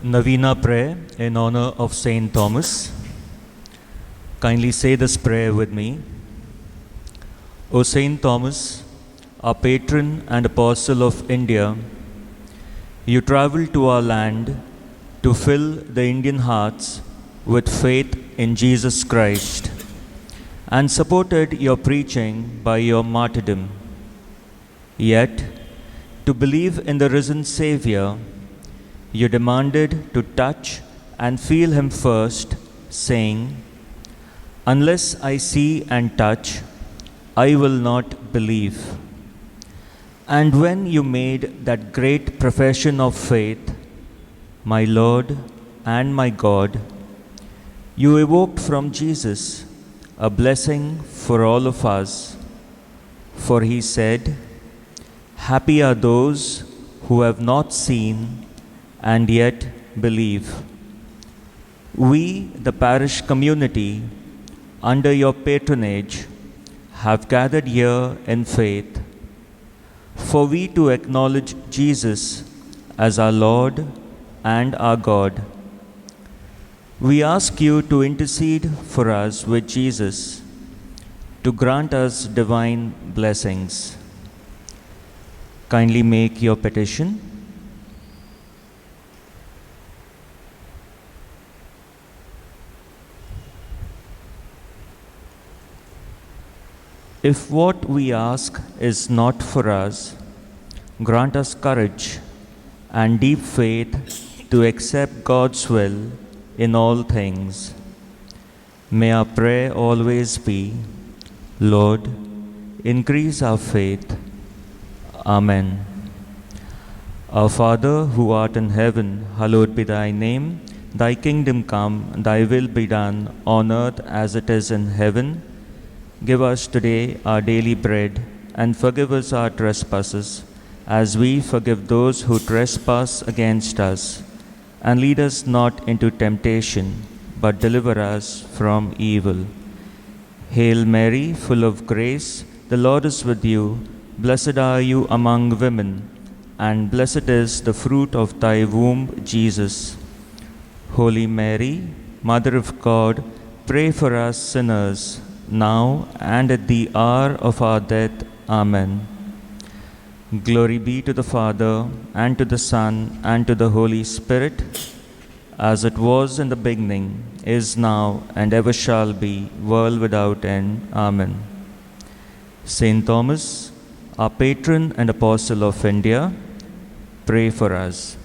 Novena prayer in honor of Saint Thomas. Kindly say this prayer with me. O Saint Thomas, our patron and apostle of India, you traveled to our land to fill the Indian hearts with faith in Jesus Christ and supported your preaching by your martyrdom. Yet, to believe in the risen Savior, you demanded to touch and feel him first, saying, "Unless I see and touch, I will not believe." And when you made that great profession of faith, "My Lord and my God," you evoked from Jesus a blessing for all of us. For he said, "Happy are those who have not seen and yet believe." We, the parish community, under your patronage, have gathered here in faith, for we to acknowledge Jesus as our Lord and our God. We ask you to intercede for us with Jesus, to grant us divine blessings. Kindly make your petition. If what we ask is not for us, grant us courage and deep faith to accept God's will in all things. May our prayer always be, Lord, increase our faith. Amen. Our Father, who art in heaven, hallowed be thy name. Thy kingdom come, thy will be done, on earth as it is in heaven. Give us today our daily bread, and forgive us our trespasses, as we forgive those who trespass against us. And lead us not into temptation, but deliver us from evil. Hail Mary, full of grace, the Lord is with you. Blessed are you among women, and blessed is the fruit of thy womb, Jesus. Holy Mary, Mother of God, pray for us sinners, now and at the hour of our death. Amen. Glory be to the Father, and to the Son, and to the Holy Spirit, as it was in the beginning, is now, and ever shall be, world without end. Amen. Saint Thomas, our patron and apostle of India, pray for us.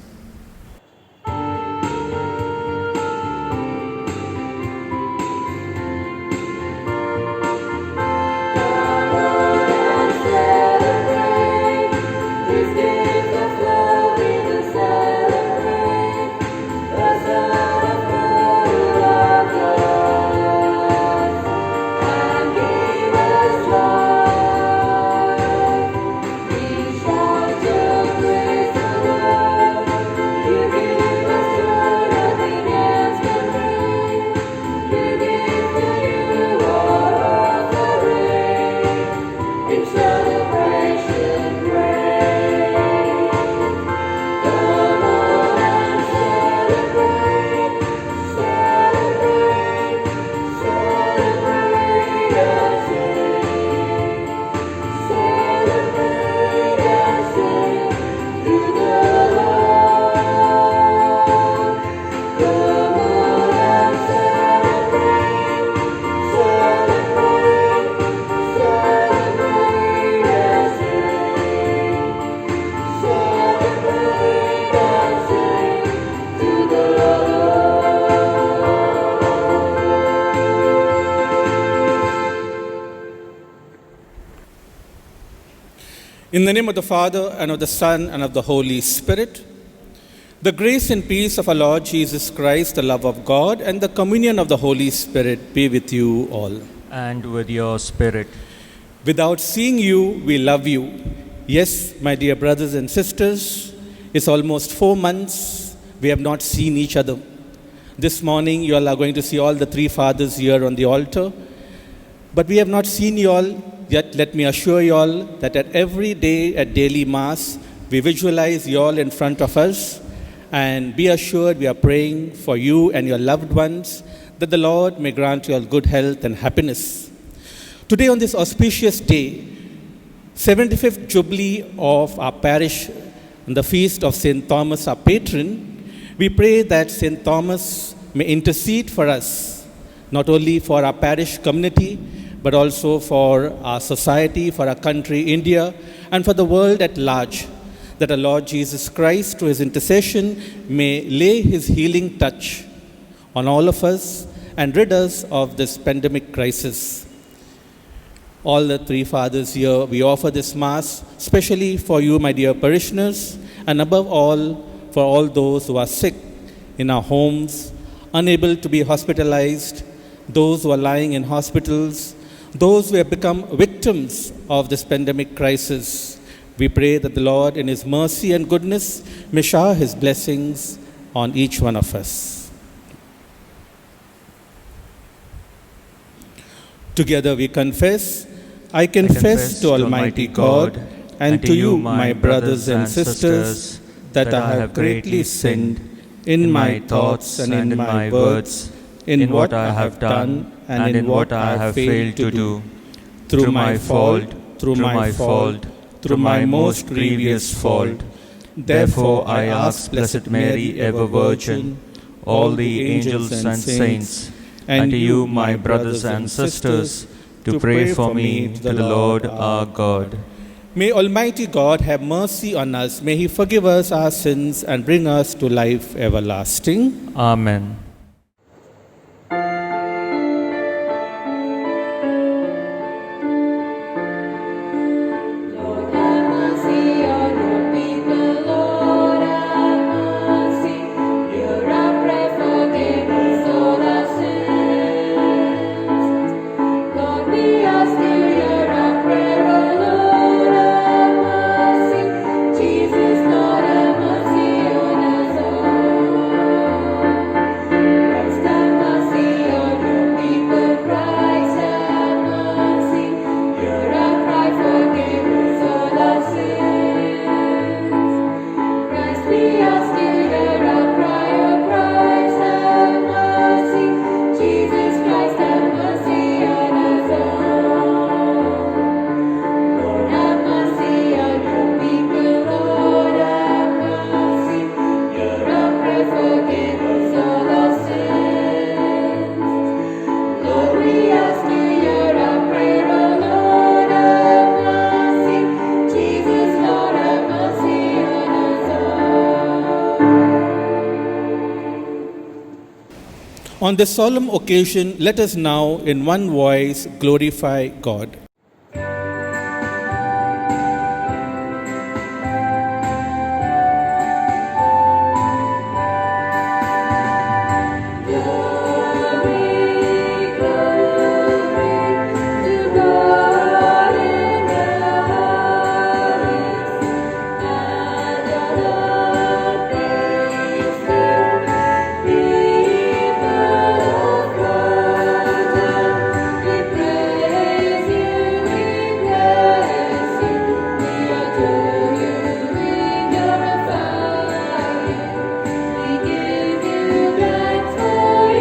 In the name of the Father, and of the Son, and of the Holy Spirit, the grace and peace of our Lord Jesus Christ, the love of God, and the communion of the Holy Spirit be with you all. And with your spirit. Without seeing you, we love you. Yes, my dear brothers and sisters, it's almost 4 months we have not seen each other. This morning, you all are going to see all the three fathers here on the altar. But we have not seen you all. Yet let me assure you all that at every day at daily Mass, we visualize you all in front of us, And be assured we are praying for you and your loved ones that the Lord may grant you all good health and happiness. Today on this auspicious day, 75th Jubilee of our parish and the feast of St. Thomas, our patron, we pray that St. Thomas may intercede for us, not only for our parish community, but also for our society, for our country, India, and for the world at large, that our Lord Jesus Christ, through his intercession, may lay his healing touch on all of us and rid us of this pandemic crisis. All the three fathers here, we offer this Mass especially for you, my dear parishioners, and above all, for all those who are sick in our homes, unable to be hospitalized, those who are lying in hospitals, those who have become victims of this pandemic crisis. We pray that the Lord, in his mercy and goodness, may shower his blessings on each one of us. Together we confess, I confess to Almighty God and to you, my brothers and sisters, that I have greatly sinned in my thoughts and in my words, in what I have done and in what I have failed to do, through my fault, through my most grievous fault. Therefore I ask Blessed Mary, ever Virgin, all the angels and saints, and you, my brothers and sisters, to pray for me to the Lord our God. May Almighty God have mercy on us. May he forgive us our sins and bring us to life everlasting. Amen. On this solemn occasion, let us now in one voice glorify God. For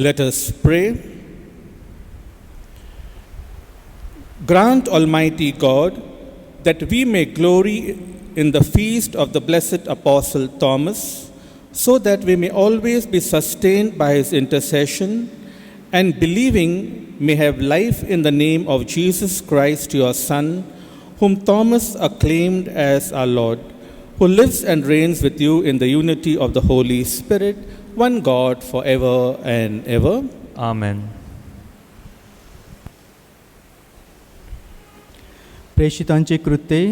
Let us pray. Grant, Almighty God, that we may glory in the feast of the blessed Apostle Thomas, so that we may always be sustained by his intercession, and believing may have life in the name of Jesus Christ, your Son, whom Thomas acclaimed as our Lord, who lives and reigns with you in the unity of the Holy Spirit, one God, forever and ever. Amen. प्रेषितांची कृत्ये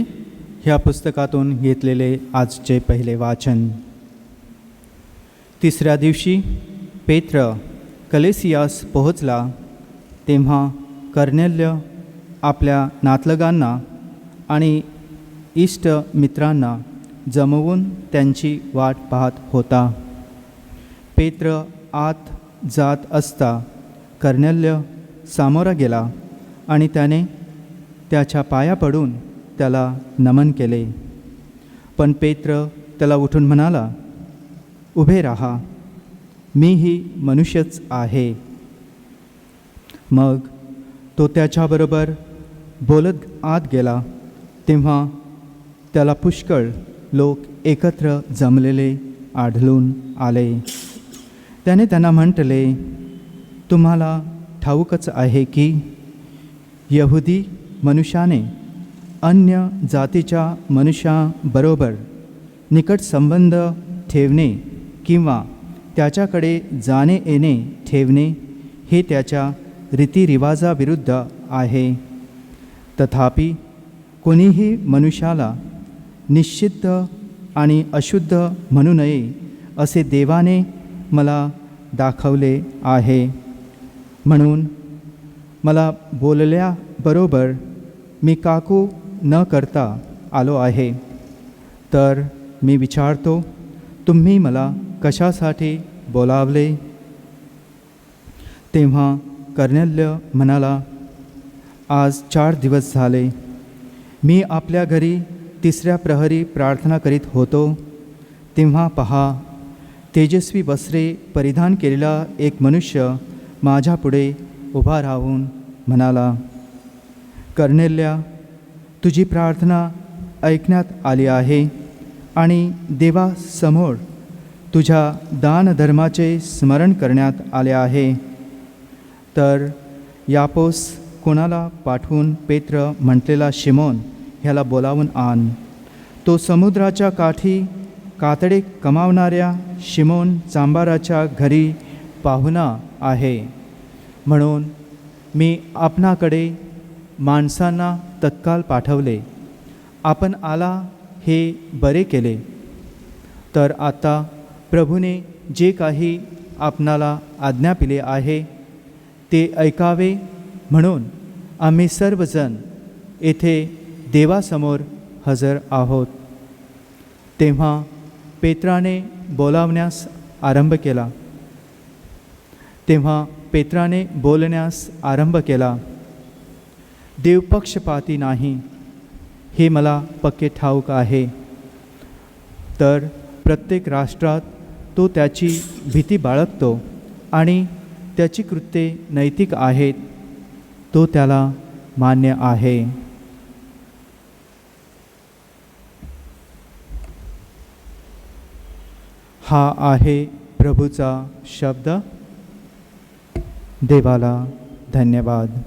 ह्या पुस्तकातून घेतलेले आजचे पहिले वाचन. तिसऱ्या दिवशी पेत्र कलेसियास पोहोचला तेव्हा कर्नेल्य आपल्या नातलगांना आणि इष्ट मित्रांना जमवून त्यांची वाट पाहत होता. पेत्र आत जात असता कर्नेल्य सामोरा गेला आणि त्याने त्याच्या पाया पडून त्याला नमन केले. पण पेत्र त्याला उठून म्हणाला, उभे राहा, मीही मनुष्यच आहे. मग तो त्याच्याबरोबर बोलत आत गेला तेव्हा त्याला पुष्कळ लोक एकत्र जमलेले आढळून आले. त्याने त्यांना म्हटले, तुम्हाला ठाऊकच आहे की यहुदी मनुष्याने अन्य जातीच्या मनुष्याबरोबर निकट संबंध ठेवणे किंवा त्याच्याकडे जाणे येणे ठेवणे हे त्याच्या रीतिरिवाजाविरुद्ध आहे. तथापि कोणीही मनुष्याला निषिद्ध आणि अशुद्ध म्हणू नये असे देवाने मला दाखवले आहे. म्हणून मला बोलल्याबरोबर मी काकू न करता आलो आहे. तर मी विचारतो, तुम्ही मला कशासाठी बोलावले? तेव्हा कर्नेल्य म्हणाला, आज 4 दिवस झाले मी आपल्या घरी तिसऱ्या प्रहरी प्रार्थना करीत होतो, तेव्हा पहा, तेजस्वी वस्त्रे परिधान केलेला एक मनुष्य माझ्यापुढे उभा राहून म्हणाला, कर्नेल्या, तुझी प्रार्थना ऐकण्यात आली आहे आणि देवासमोर तुझ्या दानधर्माचे स्मरण करण्यात आले आहे. तर यापोस कोणाला पाठवून पेत्र म्हटलेला शिमोन ह्याला बोलावून आण. तो समुद्राच्या काठी कातडे कमावणाऱ्या शिमोन चांबाराच्या घरी पाहुणा आहे. म्हणून मी आपणाकडे माणसांना तत्काळ पाठवले. आपण आला हे बरे केले. तर आता प्रभूने जे काही आपणाला आज्ञापिले आहे ते ऐकावे म्हणून आम्ही सर्वजण येथे देवासमोर हजर आहोत. तेव्हा पेत्राने बोलावण्यास आरंभ केला. देव पक्षपाती नाही हे मला पक्के ठाऊक आहे. तर प्रत्येक राष्ट्रात तो त्याची भीती बाळगतो आणि त्याची कृत्ये नैतिक आहेत, तो त्याला मान्य आहे. हा आहे प्रभूचा शब्द. देवाला धन्यवाद.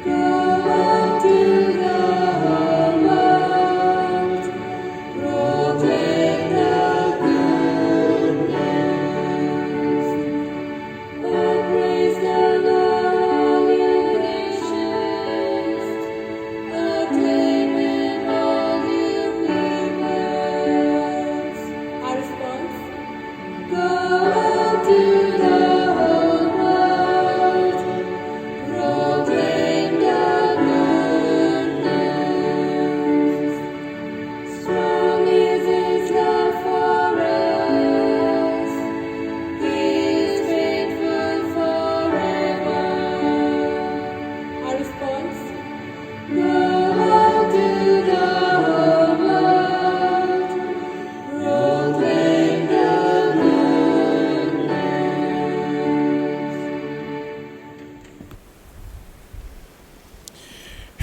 Go to the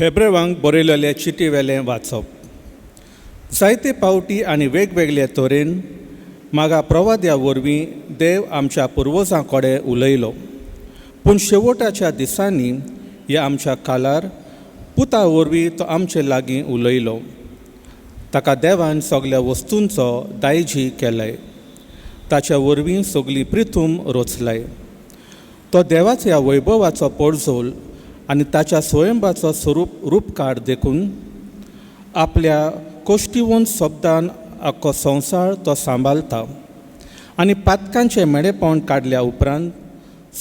हेब्रेवांक बरयलेले चिटीवेलें वाचप. जायते पावटी आनी वेगवेगळे तरेन म्हाका प्रवाद्या वरवीं देव आमच्या पुर्वजां कडेन उलयलो. पूण शेवटाच्या दिसांनी ह्या आमच्या काळार पुता वरवीं तो आमचे लागीं उलयलो. ताका देवान सगळ्या वस्तूंचो दायजी केलाय. ताच्या वरवीं सगळी पृथूम रचलाय. तो देवाच्या वैभवाचो पडजोल आनी ताच्या स्वयंभाचो रूपकार देखून आपल्या कोश्टिवंत शब्दान आख्खो संवसार तो सांबाळटा. आनी पातकांचें मेळेपण काडल्या उपरांत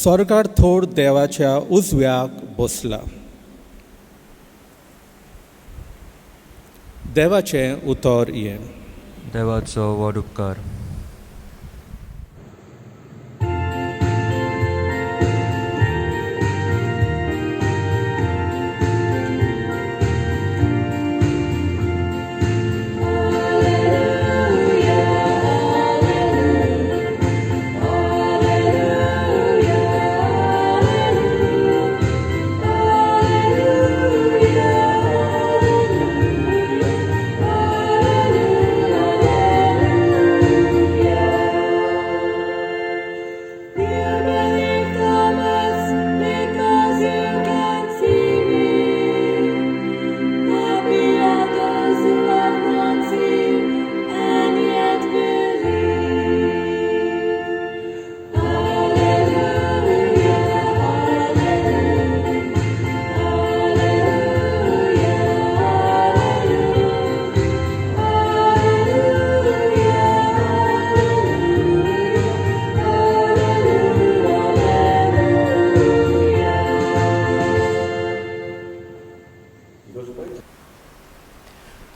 स्वर्गार थोड देवाच्या उजव्याक बसला. देवाचें उतर हें. देवाचो वड उपकार.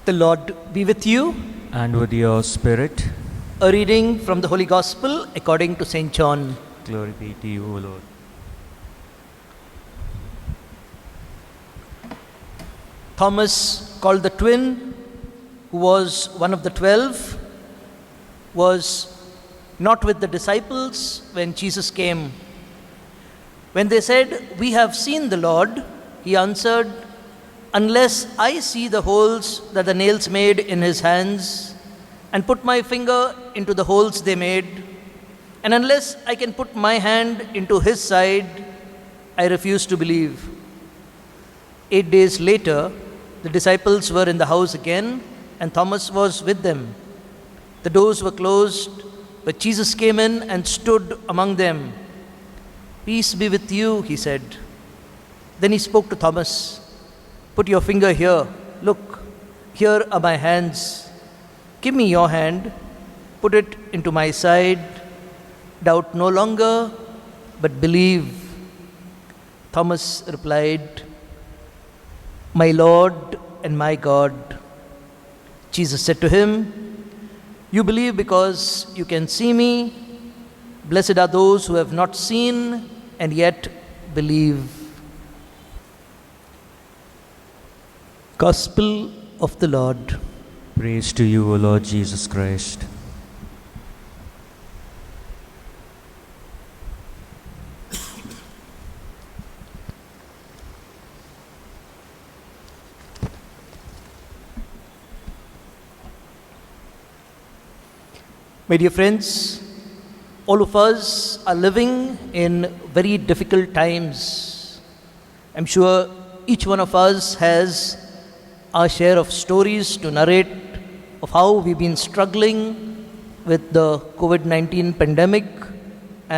The Lord be with you. And with your spirit. A reading from the Holy Gospel according to St. John. Glory be to you, O Lord. Thomas, called the twin, who was one of the 12, was not with the disciples when Jesus came. When they said, "We have seen the Lord," he answered, "Unless I see the holes that the nails made in his hands, and put my finger into the holes they made, and unless I can put my hand into his side, I refuse to believe." 8 days later, the disciples were in the house again, and Thomas was with them. The doors were closed, but Jesus came in and stood among them. "Peace be with you," he said. Then he spoke to Thomas. "Put your finger here. Look, here are my hands. Give me your hand. Put it into my side. Doubt no longer, but believe." Thomas replied, "My Lord and my God." Jesus said to him, "You believe because you can see me. Blessed are those who have not seen and yet believe." Gospel of the Lord. Praise to you, O Lord Jesus Christ. My dear friends, all of us are living in very difficult times. I'm sure each one of us has our share of stories to narrate of how we've been struggling with the COVID-19 pandemic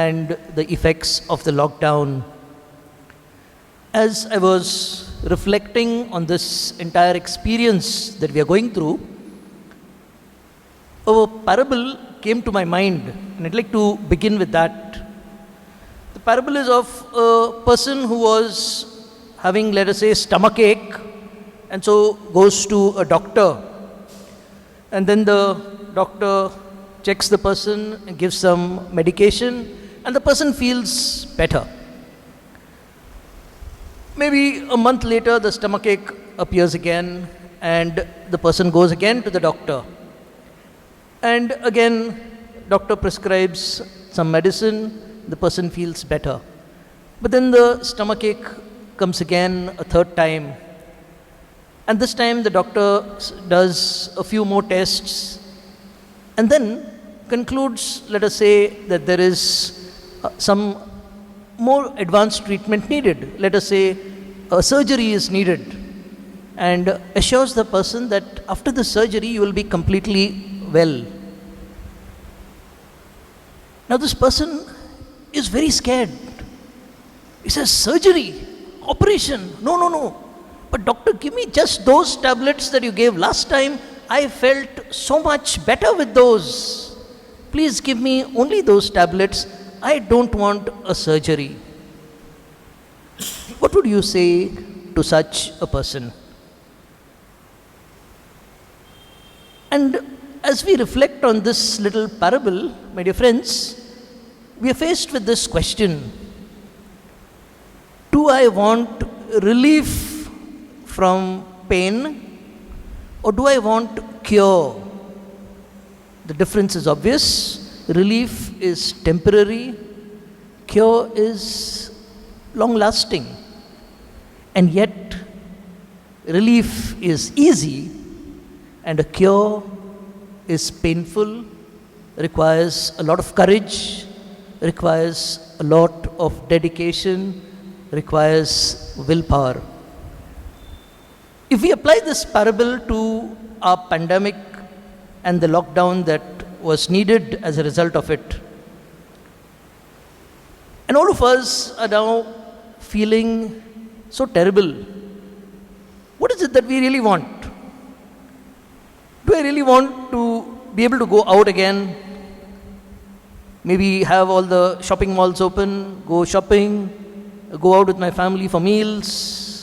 and the effects of the lockdown. As I was reflecting on this entire experience that we are going through, a parable came to my mind, and I'd like to begin with that. The parable is of a person who was having, let us say, stomachache, and so goes to a doctor. And then the doctor checks the person and gives some medication, and the person feels better. Maybe a month later, the stomachache appears again, and the person goes again to the doctor. And again, doctor prescribes some medicine, the person feels better. But then the stomachache comes again a third time, And this time the doctor does a few more tests and then concludes, let us say, that there is some more advanced treatment needed. Let us say a surgery is needed, and assures the person that after the surgery you will be completely well. Now this person is very scared. He says, surgery, operation, no. But doctor, give me just those tablets that you gave last time. I felt so much better with those. Please give me only those tablets. I don't want a surgery. What would you say to such a person? And as we reflect on this little parable, my dear friends, we are faced with this question: do I want relief from pain, or do I want cure? The difference is obvious. Relief is temporary, cure is long lasting. And yet, relief is easy, and a cure is painful, requires a lot of courage, requires a lot of dedication, requires willpower. If we apply this parable to our pandemic and the lockdown that was needed as a result of it, and all of us are now feeling so terrible, what is it that we really want? Do I really want to be able to go out again? Maybe have all the shopping malls open, go shopping, go out with my family for meals.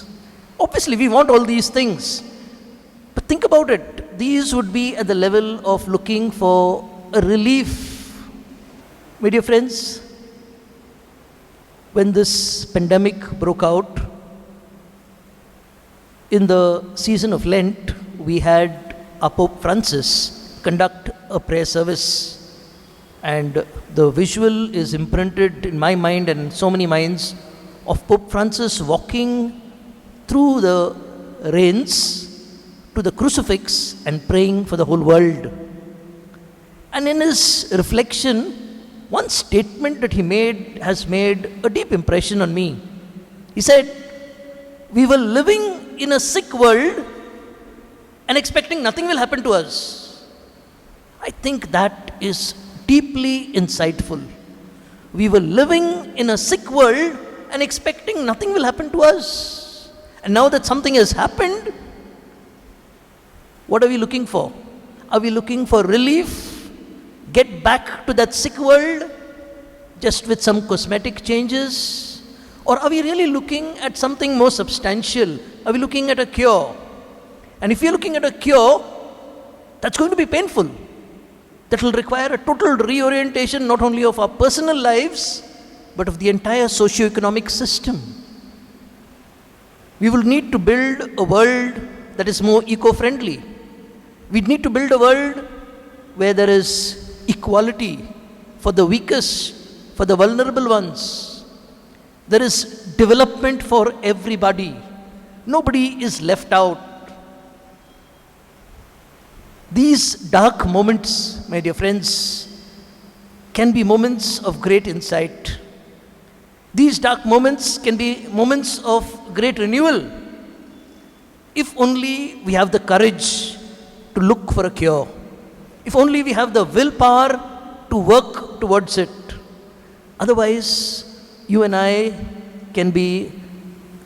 Obviously, we want all these things. But think about it. These would be at the level of looking for a relief. My dear friends, when this pandemic broke out, in the season of Lent, we had our Pope Francis conduct a prayer service. And the visual is imprinted in my mind and so many minds of Pope Francis walking through the rains to the crucifix and praying for the whole world. And in his reflection, one statement that he made has made a deep impression on me. He said, we were living in a sick world and expecting nothing will happen to us. I think that is deeply insightful. We were living in a sick world and expecting nothing will happen to us. And now that something has happened, what are we looking for? Are we looking for relief? Get back to that sick world just with some cosmetic changes? Or are we really looking at something more substantial? Are we looking at a cure? And if you're looking at a cure, that's going to be painful. That will require a total reorientation not only of our personal lives, but of the entire socio-economic system. We will need to build a world that is more eco-friendly. We need to build a world where there is equality for the weakest, for the vulnerable ones. There is development for everybody. Nobody is left out. These dark moments, my dear friends, can be moments of great insight. These dark moments can be moments of great renewal, if only we have the courage to look for a cure, if only we have the willpower to work towards it. Otherwise, you and I can be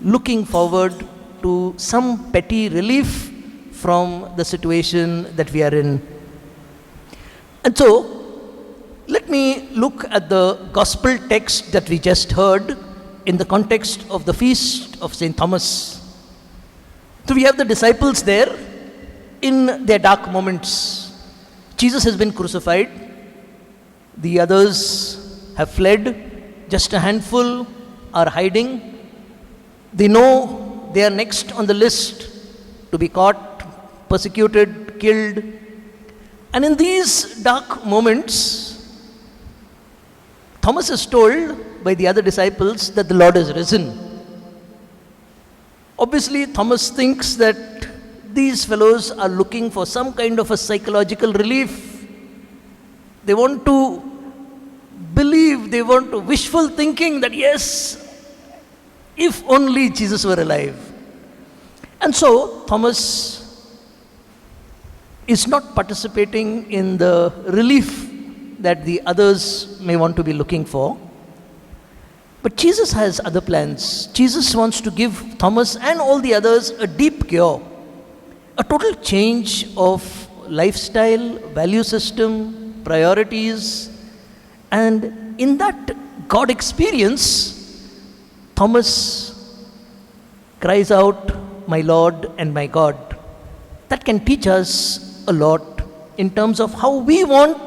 looking forward to some petty relief from the situation that we are in. And so, let me look at the gospel text that we just heard in the context of the feast of St. Thomas. So we have the disciples there in their dark moments. Jesus has been crucified. The others have fled. Just a handful are hiding. They know they are next on the list to be caught, persecuted, killed. And in these dark moments, Thomas is told by the other disciples that the Lord has risen. Obviously, Thomas thinks that these fellows are looking for some kind of a psychological relief. They want to believe, they want to wishful thinking that yes, if only Jesus were alive. And so Thomas is not participating in the relief that the others may want to be looking for. But Jesus has other plans. Jesus wants to give Thomas and all the others a deep cure, a total change of lifestyle, value system, priorities. And in that God experience, Thomas cries out, "My Lord and my God." That can teach us a lot in terms of how we want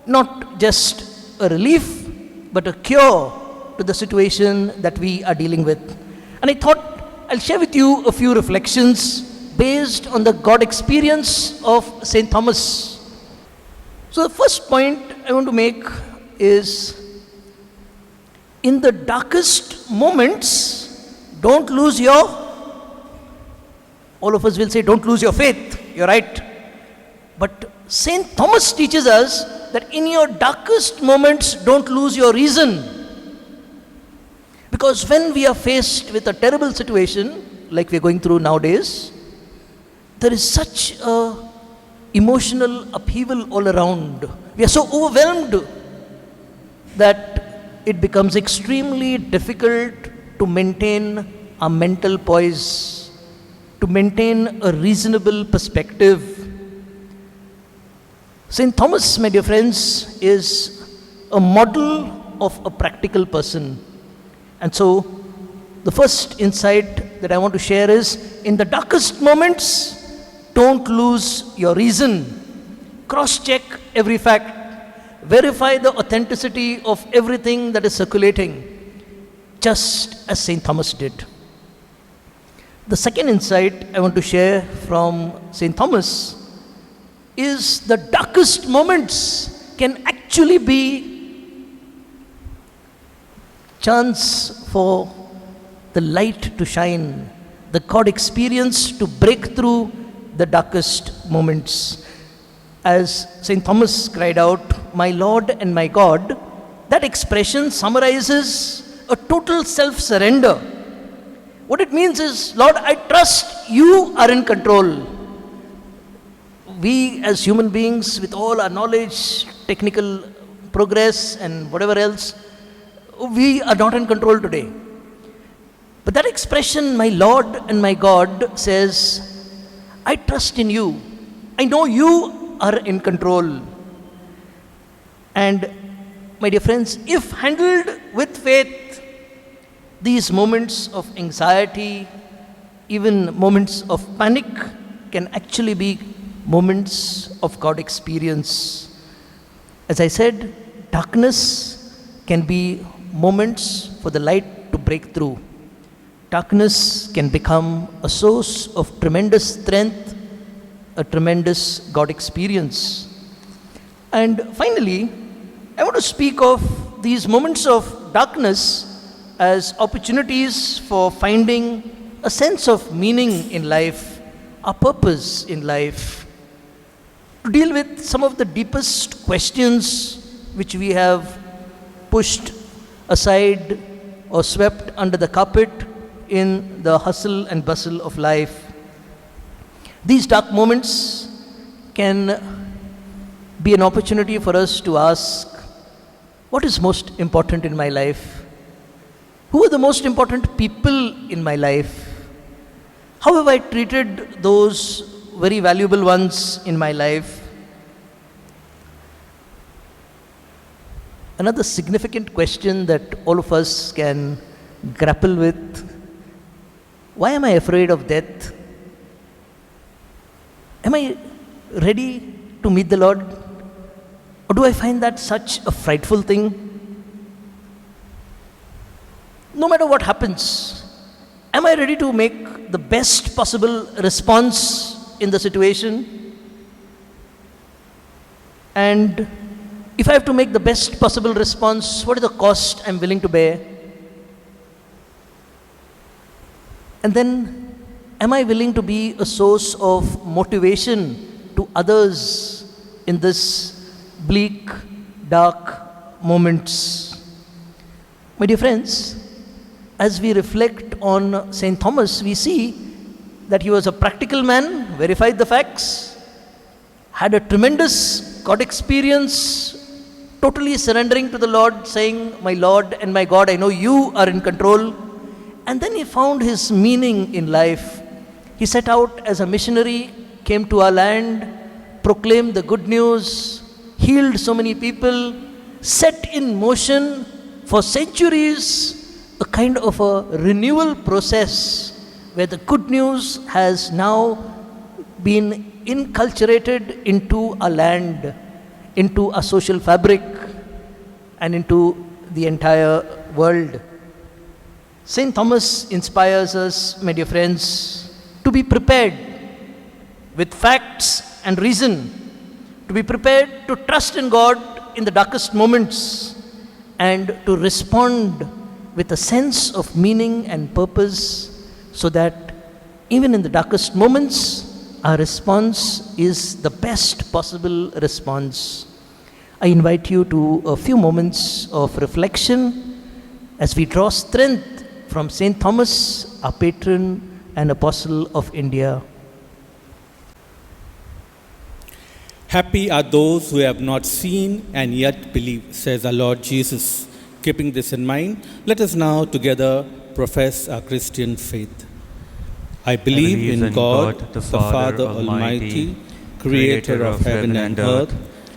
not just a relief, but a cure to the situation that we are dealing with. And I thought I'll share with you a few reflections based on the God experience of St. Thomas. So the first point I want to make is, in the darkest moments, don't lose your, all of us will say, don't lose your faith. You're right. But St. Thomas teaches us that in your darkest moments, don't lose your reason. Because when we are faced with a terrible situation, like we're going through nowadays, there is such a emotional upheaval all around. We are so overwhelmed that it becomes extremely difficult to maintain our mental poise, to maintain a reasonable perspective. St. Thomas, my dear friends, is a model of a practical person. And so, the first insight that I want to share is, in the darkest moments, don't lose your reason. Cross-check every fact. Verify the authenticity of everything that is circulating, just as St. Thomas did. The second insight I want to share from St. Thomas is the darkest moments can actually be chance for the light to shine, the God experience to break through the darkest moments. As St. Thomas cried out, "My Lord and my God," that expression summarizes a total self-surrender. What it means is, Lord, I trust you are in control. We as human beings, with all our knowledge, technical progress and whatever else, we are not in control today. But that expression, "My Lord and my God," says, I trust in you. I know you are in control. And my dear friends, if handled with faith, these moments of anxiety, even moments of panic, can actually be moments of God experience. As I said, darkness can be moments for the light to break through. Darkness can become a source of tremendous strength, a tremendous God experience. And finally, I want to speak of these moments of darkness as opportunities for finding a sense of meaning in life, a purpose in life, to deal with some of the deepest questions which we have pushed aside or swept under the carpet in the hustle and bustle of life. These dark moments can be an opportunity for us to ask, what is most important in my life? Who are the most important people in my life? How have I treated those very valuable ones in my life? Another significant question that all of us can grapple with: why am I afraid of death? Am I ready to meet the Lord? Or do I find that such a frightful thing? No matter what happens, am I ready to make the best possible response in the situation? And if I have to make the best possible response, what is the cost I'm willing to bear? And then, Am I willing to be a source of motivation to others in this bleak, dark moments? My dear friends, as we reflect on St. Thomas, we see that he was a practical man, verified the facts, had a tremendous God experience, totally surrendering to the Lord, saying, "My Lord and my God, I know you are in control." And then he found his meaning in life. He set out as a missionary, came to our land, proclaimed the good news, healed so many people, set in motion for centuries a kind of a renewal process where the good news has now been inculturated into a land, into a social fabric, and into the entire world. St. Thomas inspires us, my dear friends, to be prepared with facts and reason, to be prepared to trust in God in the darkest moments, and to respond with a sense of meaning and purpose, so that even in the darkest moments, our response is the best possible response. I invite you to a few moments of reflection as we draw strength from St. Thomas, our patron and apostle of India. Happy are those who have not seen and yet believe, says our Lord Jesus. Keeping this in mind, let us now together profess our Christian faith. I believe in God, the Father Almighty, creator of heaven and earth,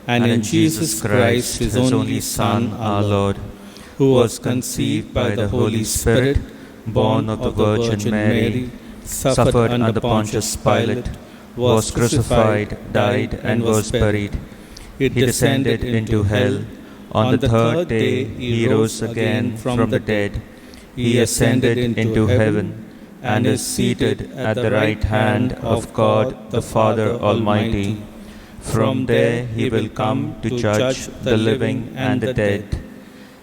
and in Jesus Christ, his only Son, our Lord, who was conceived by the Holy Spirit, born of the Virgin Mary, suffered under Pontius Pilate, was crucified, died, and was buried. He descended into hell. On the third day he rose again from the dead. He ascended into heaven and is seated at the right hand of God the Father Almighty. From there he will come to judge the living and the dead.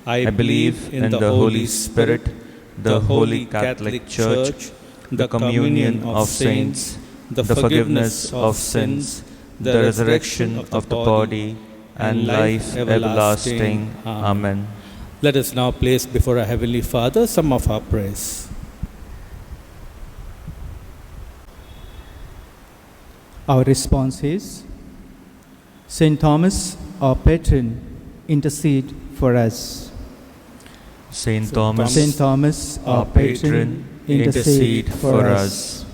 I believe in the Holy Spirit, the Holy Catholic Church, the communion of saints, the forgiveness of sins, the resurrection of the body, and life everlasting. Amen. Let us now place before our Heavenly Father some of our prayers. Our response is, St. Thomas, our patron, intercede for us. St. Thomas, St. Thomas, our patron, intercede for us.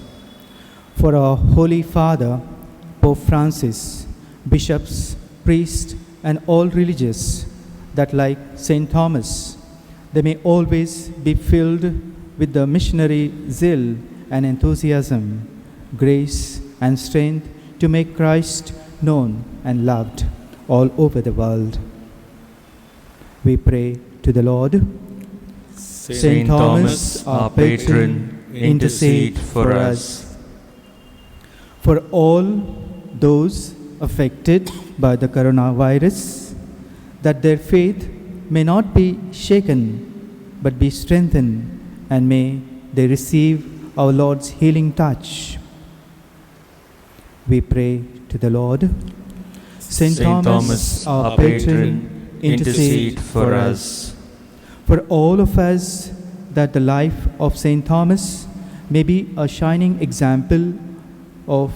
For our Holy Father, Pope Francis, bishops, priests, and all religious, that like St. Thomas, they may always be filled with the missionary zeal and enthusiasm, grace and strength to make Christ known and loved all over the world. We pray to the Lord. St. Thomas, our patron, intercede for us. For all those affected by the coronavirus, that their faith may not be shaken but be strengthened, and may they receive our Lord's healing touch. We pray to the Lord. St. Thomas, our patron, intercede for us. For all of us, that the life of St. Thomas may be a shining example of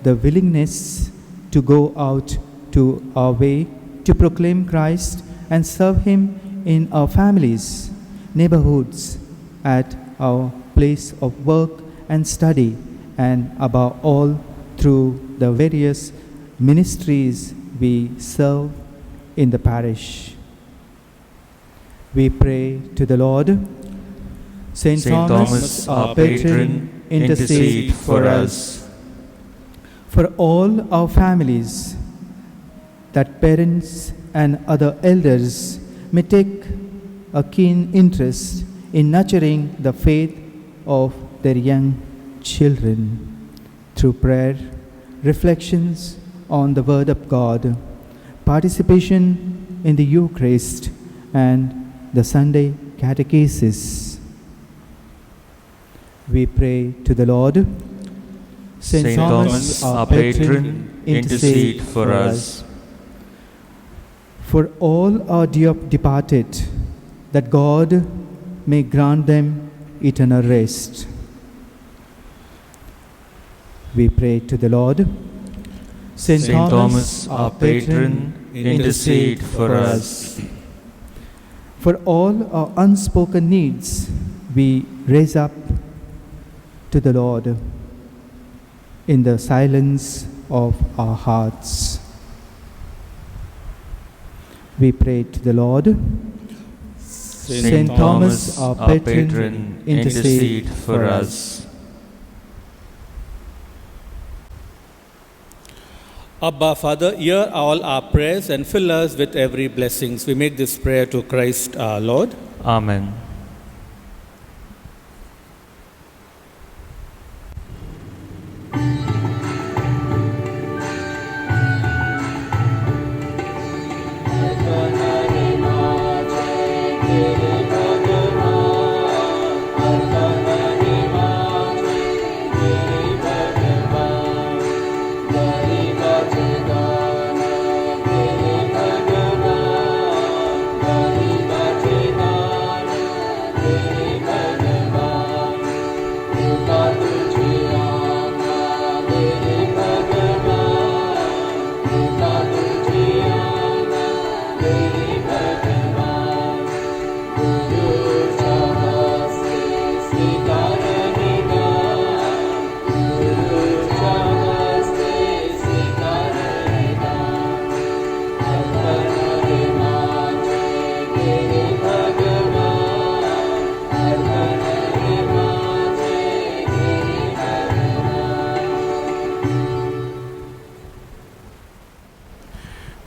the willingness to go out to our way to proclaim Christ and serve Him in our families, neighborhoods, at our place of work and study, and above all through the various ministries we serve in the parish. We pray to the Lord. St. Thomas, our patron, intercede for us. For all our families, that parents and other elders may take a keen interest in nurturing the faith of their young children through prayer, reflections on the Word of God, participation in the Eucharist, and the Sunday catechesis. We pray to the Lord. Saint Thomas, our patron, intercede for us. For all our dear departed, that God may grant them eternal rest. We pray to the Lord. Saint Thomas, our patron, intercede for us. For all our unspoken needs, we raise up to the Lord in the silence of our hearts. We pray to the Lord. Saint Thomas, our patron, intercede for us. Abba, Father, hear all our prayers and fill us with every blessings. We make this prayer to Christ our Lord. Amen.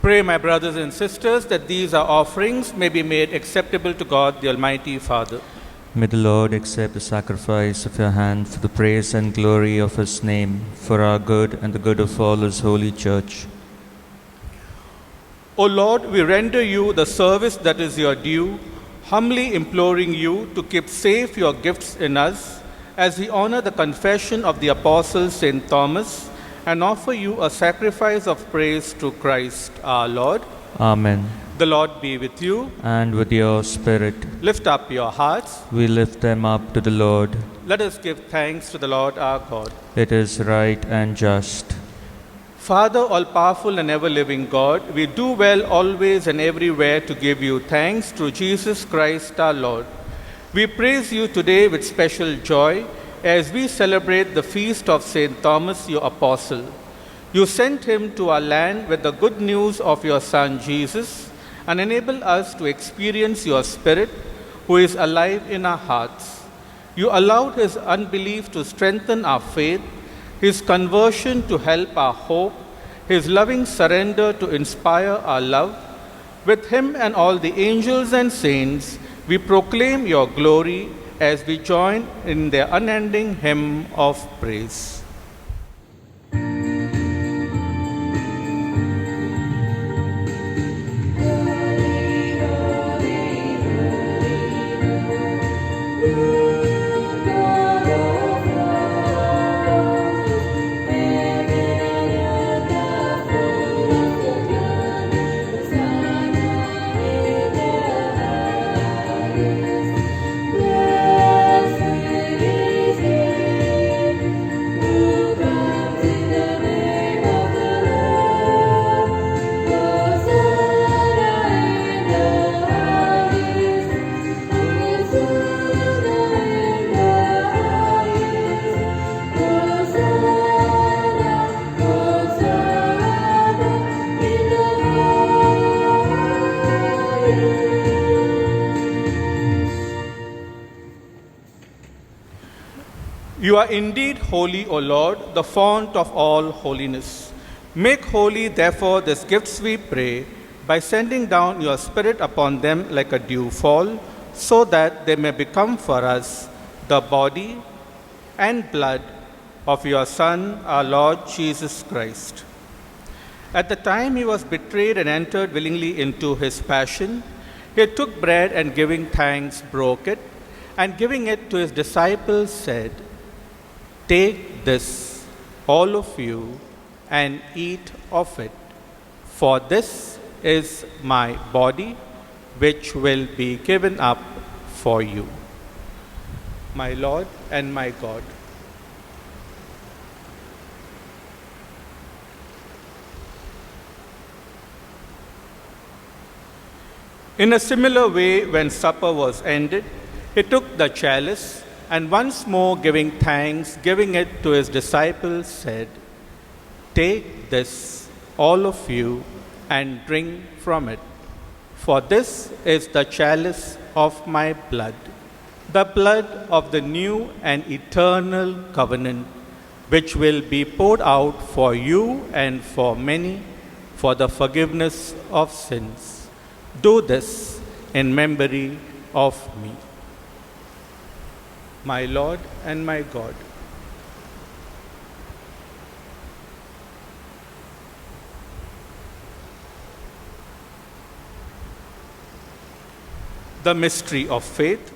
Pray, my brothers and sisters, that these our offerings may be made acceptable to God, the Almighty Father. May the Lord accept the sacrifice of your hand for the praise and glory of his name, for our good and the good of all his holy church. O Lord, we render you the service that is your due, humbly imploring you to keep safe your gifts in us, as we honor the confession of the Apostle St. Thomas, and offer you a sacrifice of praise to Christ our Lord. Amen. The Lord be with you. And with your spirit, Lift up your hearts. we lift them up to the Lord. Let us give thanks to the Lord our God. It is right and just. Father, all-powerful and ever-living God, we do well always and everywhere to give you thanks through Jesus Christ our Lord. We praise you today with special joy as we celebrate the feast of St. Thomas, your apostle. You sent him to our land with the good news of your Son Jesus and enable us to experience your Spirit, who is alive in our hearts. You allowed his unbelief to strengthen our faith, his conversion to help our hope, his loving surrender to inspire our love. With him and all the angels and saints, we proclaim your glory as we join in their unending hymn of praise. You are indeed holy, O Lord, the fount of all holiness. Make holy, therefore, these gifts, we pray, by sending down your Spirit upon them like a dewfall, so that they may become for us the body and blood of your Son, our Lord Jesus Christ. At the time he was betrayed and entered willingly into his passion, he took bread and giving thanks, broke it, and giving it to his disciples said, "Take this all of you, and eat of it. For this is my body, which will be given up for you. My Lord and my God. In a similar way, when supper was ended, he took the chalice, and once more giving thanks, giving it to his disciples, said, "Take this, all of you, and drink from it. For this is the chalice of my blood, the blood of the new and eternal covenant, which will be poured out for you and for many for the forgiveness of sins. Do this in memory of me." My Lord and my God. The mystery of faith.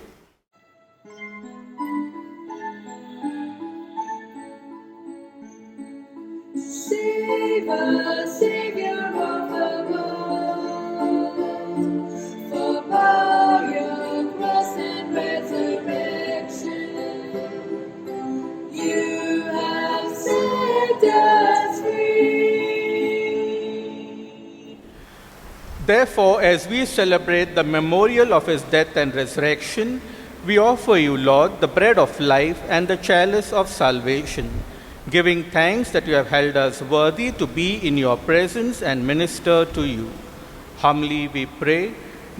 Save us, Savior of the world, for by your cross and resurrection, you have set us free. Therefore, as we celebrate the memorial of his death and resurrection, we offer you, Lord, the bread of life and the chalice of salvation, giving thanks that you have held us worthy to be in your presence and minister to you. Humbly we pray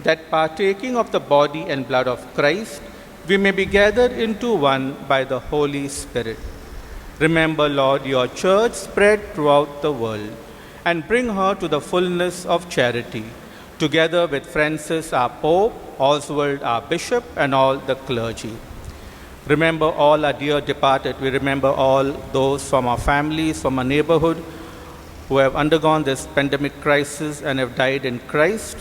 that partaking of the body and blood of Christ, we may be gathered into one by the Holy Spirit. Remember, Lord, your church spread throughout the world, and bring her to the fullness of charity, together with Francis our Pope, Oswald our Bishop, and all the clergy. Remember all our dear departed. We remember all those from our families, from our neighborhood, who have undergone this pandemic crisis and have died in Christ.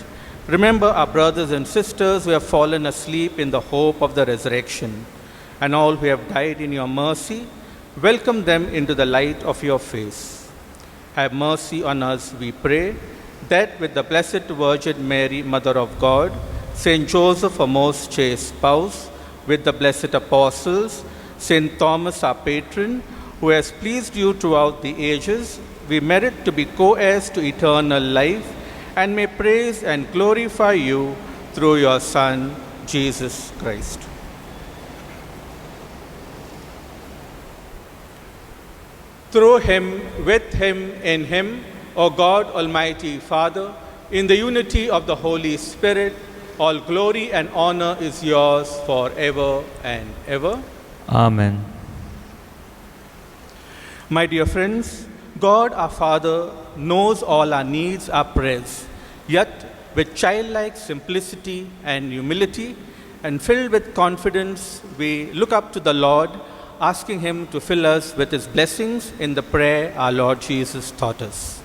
Remember our brothers and sisters who have fallen asleep in the hope of the resurrection, and all who have died in your mercy. Welcome them into the light of your face. Have mercy on us, we pray, that with the Blessed Virgin Mary, Mother of God, Saint Joseph, our most chaste spouse, with the blessed apostles, Saint Thomas, our patron, who has pleased you throughout the ages, we merit to be co-heirs to eternal life, and may praise and glorify you through your Son, Jesus Christ. Through him, with him, in him, O God, Almighty Father, in the unity of the Holy Spirit, all glory and honor is yours forever and ever. Amen. My dear friends, God our Father knows all our needs, our prayers. Yet, with childlike simplicity and humility, and filled with confidence, we look up to the Lord, asking him to fill us with his blessings in the prayer our Lord Jesus taught us.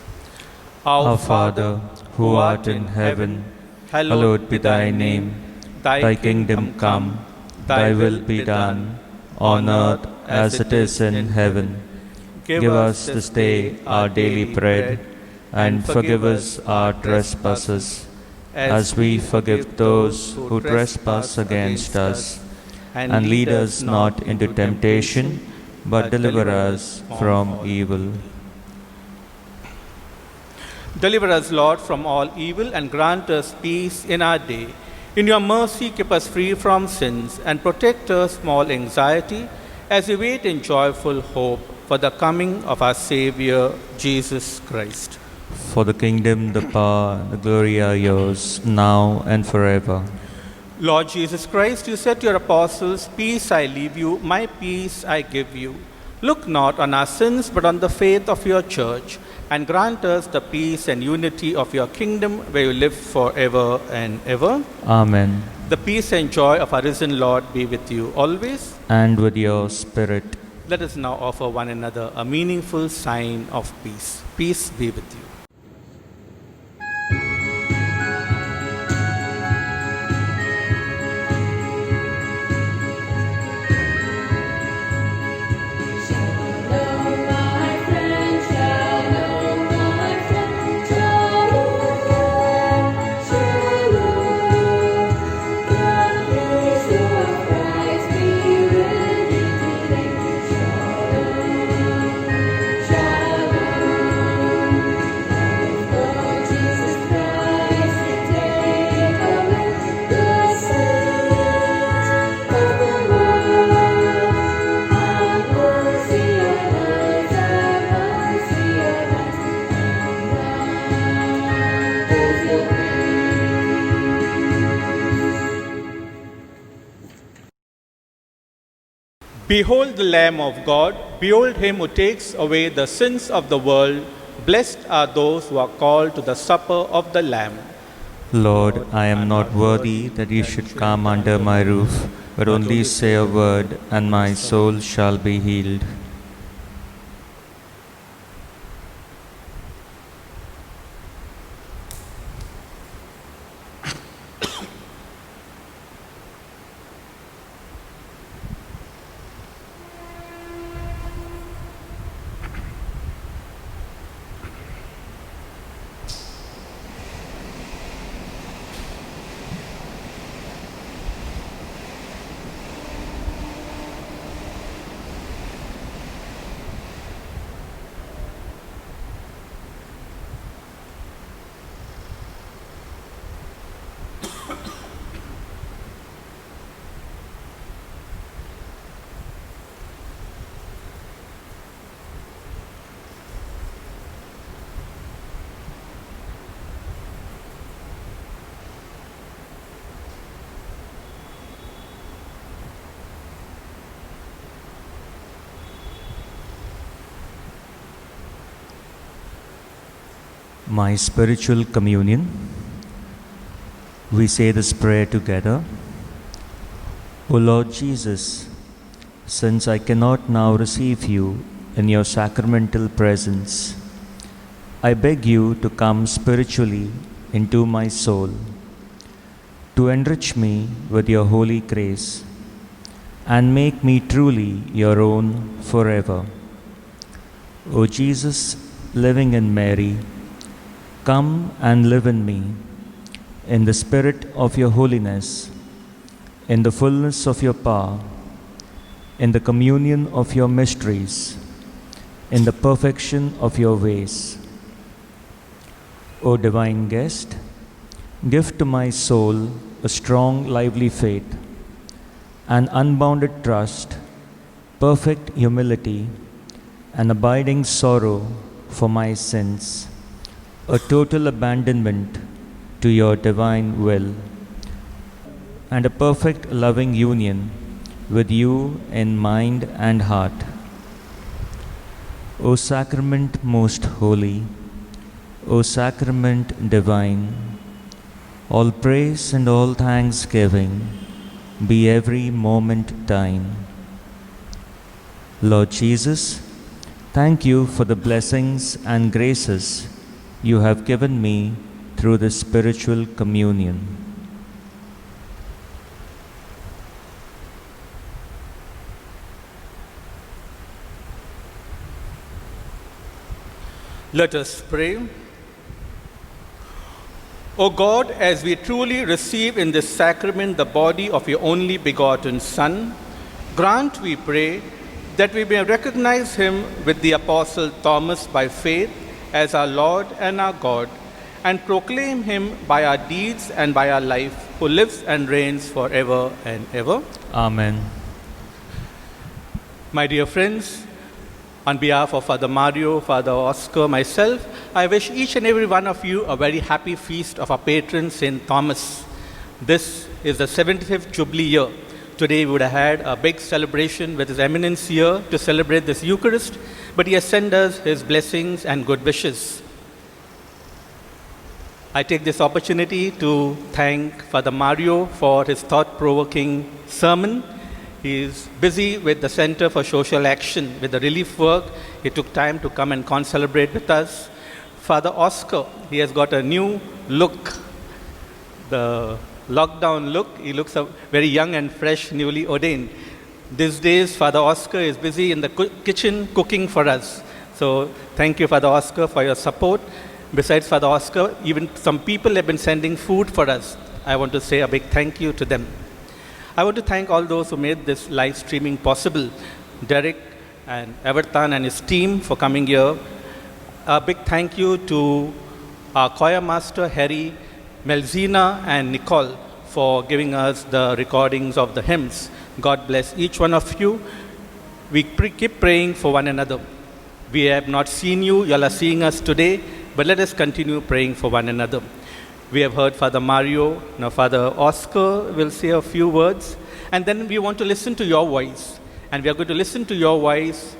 Our Father, who art in heaven, hallowed be thy name. Thy kingdom come, thy will be done, on earth as it is in heaven. Give us this day our daily bread, and forgive us our trespasses, as we forgive those who trespass against us. And lead us not into temptation, but deliver us from evil. Deliver us, Lord, from all evil, and grant us peace in our day. In your mercy, keep us free from sins, and protect us from all anxiety, as we wait in joyful hope for the coming of our Savior, Jesus Christ. For the kingdom, the power, and the glory are yours, now and forever. Lord Jesus Christ, you said to your apostles, "Peace I leave you, my peace I give you." Look not on our sins, but on the faith of your church, and grant us the peace and unity of your kingdom, where you live forever and ever. Amen. The peace and joy of our risen Lord be with you always. And with your spirit. Let us now offer one another a meaningful sign of peace. Peace be with you. Shalom, my Behold the Lamb of God. Behold him who takes away the sins of the world. Blessed are those who are called to the supper of the Lamb. Lord, I am not worthy that you should come under my roof, but only say a word, and my soul shall be healed. My spiritual communion. We say this prayer together. O Lord Jesus, since I cannot now receive you in your sacramental presence, I beg you to come spiritually into my soul, to enrich me with your holy grace, and make me truly your own forever. O Jesus, living in Mary, come and live in me, in the spirit of your holiness, in the fullness of your power, in the communion of your mysteries, in the perfection of your ways. O divine guest, give to my soul a strong, lively faith, an unbounded trust, perfect humility, an abiding sorrow for my sins, a total abandonment to your divine will, and a perfect loving union with you in mind and heart. O sacrament most holy, O sacrament divine, all praise and all thanksgiving be every moment thine. Lord Jesus, thank you for the blessings and graces you have given me through this spiritual communion. Let us pray. O God, as we truly receive in this sacrament the body of your only begotten Son, grant, we pray, that we may recognize him with the Apostle Thomas by faith as our Lord and our God, and proclaim him by our deeds and by our life, who lives and reigns forever and ever. Amen. My dear friends, on behalf of Father Mario, Father Oscar, myself, I wish each and every one of you a very happy feast of our patron, St. Thomas. This is the 75th Jubilee year. Today we would have had a big celebration with His Eminence here to celebrate this Eucharist, but he has sent us his blessings and good wishes. I take this opportunity to thank Father Mario for his thought-provoking sermon. He is busy with the Center for Social Action, with the relief work. He took time to come and concelebrate with us. Father Oscar, he has got a new look, the lockdown look. He looks very young and fresh, newly ordained. These days, Father Oscar is busy in the kitchen cooking for us. So thank you, Father Oscar, for your support. Besides Father Oscar, even some people have been sending food for us. I want to say a big thank you to them. I want to thank all those who made this live streaming possible. Derek and Everton and his team for coming here. A big thank you to our choir master, Harry, Melzina and Nicole, for giving us the recordings of the hymns. God bless each one of you. We keep praying for one another. We have not seen you, you all are seeing us today, but let us continue praying for one another. We have heard Father Mario, now Father Oscar will say a few words, and then we want to listen to your voice. And we are going to listen to your voice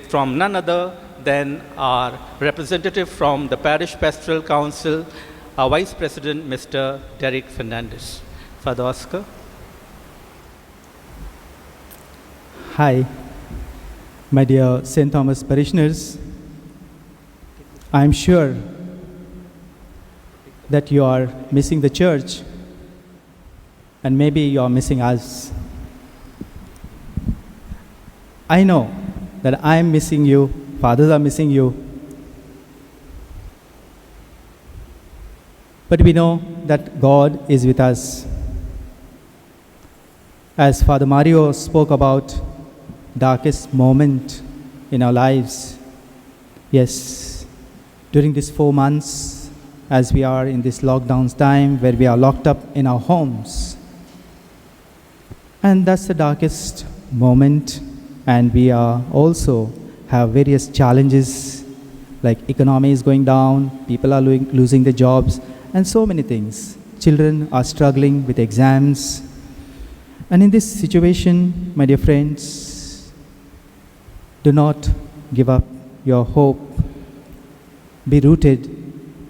from none other than our representative from the Parish Pastoral Council, our Vice President, Mr. Derek Fernandez. Father Oscar. Hi, my dear St. Thomas parishioners. I am sure that you are missing the church, and maybe you are missing us. I know that I am missing you, fathers are missing you. But we know that God is with us. As Father Mario spoke about darkest moment in our lives, yes, during these 4 months, as we are in this lockdown time where we are locked up in our homes, and that's the darkest moment, and we are also have various challenges like economy is going down, people are losing their jobs, and so many things. Children are struggling with exams. And in this situation, my dear friends, do not give up your hope. Be rooted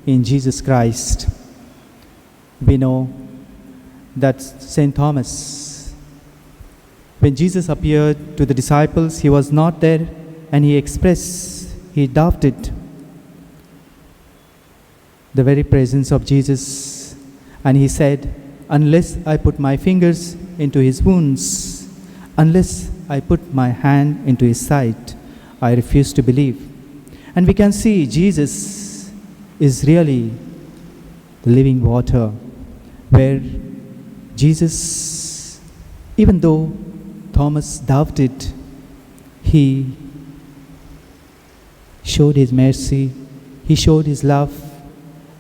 in Jesus Christ. We know that St. Thomas, when Jesus appeared to the disciples, he was not there, and he doubted the very presence of Jesus. And he said, unless I put my fingers into his wounds, unless I put my hand into his side, I refuse to believe. And we can see Jesus is really the living water, where Jesus, even though Thomas doubted, he showed his mercy, he showed his love,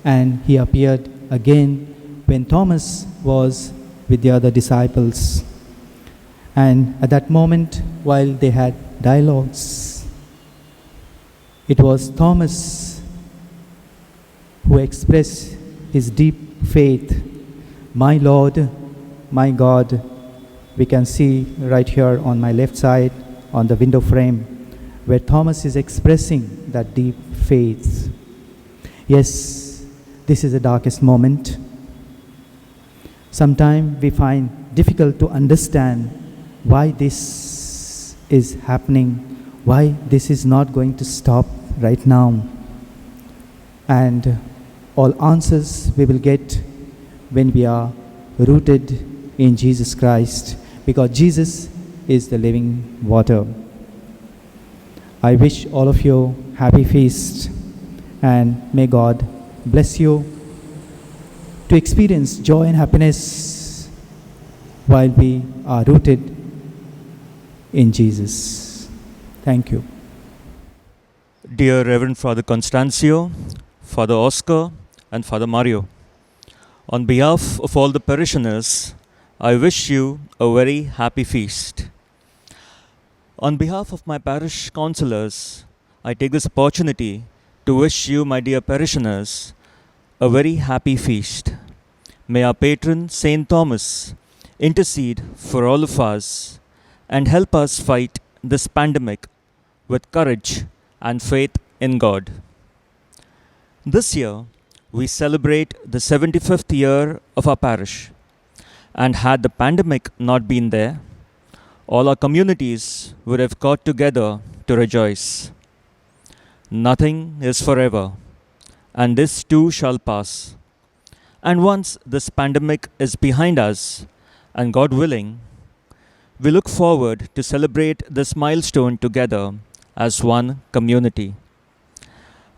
and he appeared again when Thomas was with the other disciples. And at that moment, while they had dialogues, it was Thomas who expressed his deep faith. My Lord, my God. We can see right here on my left side on the window frame where Thomas is expressing that deep faith. Yes, this is the darkest moment. Sometimes we find difficult to understand why this is happening, why this is not going to stop right now. And all answers we will get when we are rooted in Jesus Christ, because Jesus is the living water. I wish all of you happy feast, and may God bless you to experience joy and happiness while we are rooted in Jesus. Thank you. Dear Reverend Father Constancio, Father Oscar, and Father Mario, on behalf of all the parishioners, I wish you a very happy feast. On behalf of my parish councillors, I take this opportunity to wish you, my dear parishioners, a very happy feast. May our patron, St. Thomas, intercede for all of us and help us fight this pandemic with courage and faith in God. This year, we celebrate the 75th year of our parish, and had the pandemic not been there, all our communities would have got together to rejoice. Nothing is forever, and this too shall pass. And once this pandemic is behind us, and God willing, we look forward to celebrate this milestone together as one community.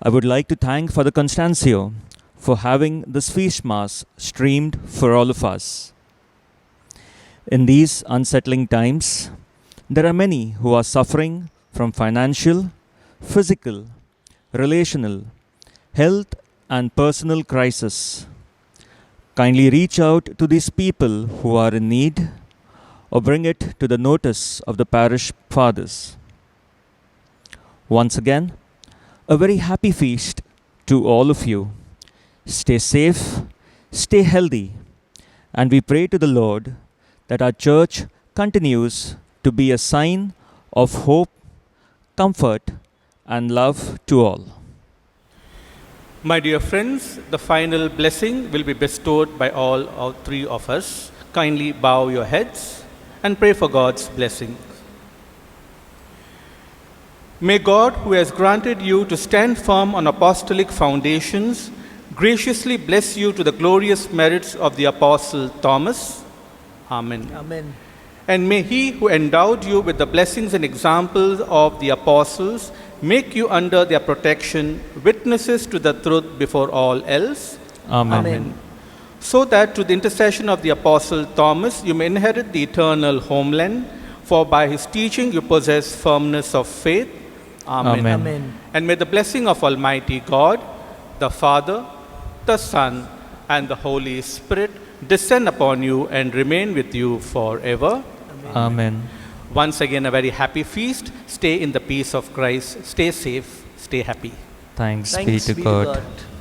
I would like to thank Father Constancio for having this feast mass streamed for all of us. In these unsettling times, there are many who are suffering from financial, physical, relational, health and personal crisis. Kindly reach out to these people who are in need, or bring it to the notice of the parish fathers. Once again, a very happy feast to all of you. Stay safe, stay healthy, and we pray to the Lord that our church continues to be a sign of hope, comfort, and love to all. My dear friends, the final blessing will be bestowed by all three of us. Kindly bow your heads and pray for God's blessing. May God, who has granted you to stand firm on apostolic foundations, graciously bless you to the glorious merits of the Apostle Thomas. Amen. Amen. And may He who endowed you with the blessings and examples of the apostles make you under their protection witnesses to the truth before all else. Amen. Amen. So that through the intercession of the Apostle Thomas you may inherit the eternal homeland, for by his teaching you possess firmness of faith. Amen. Amen. Amen. And may the blessing of Almighty God, the Father, the Son, and the Holy Spirit descend upon you and remain with you forever. Amen. Once again, a very happy feast. Stay in the peace of Christ. Stay safe. Stay happy. Thanks be Thanks to be God. to God.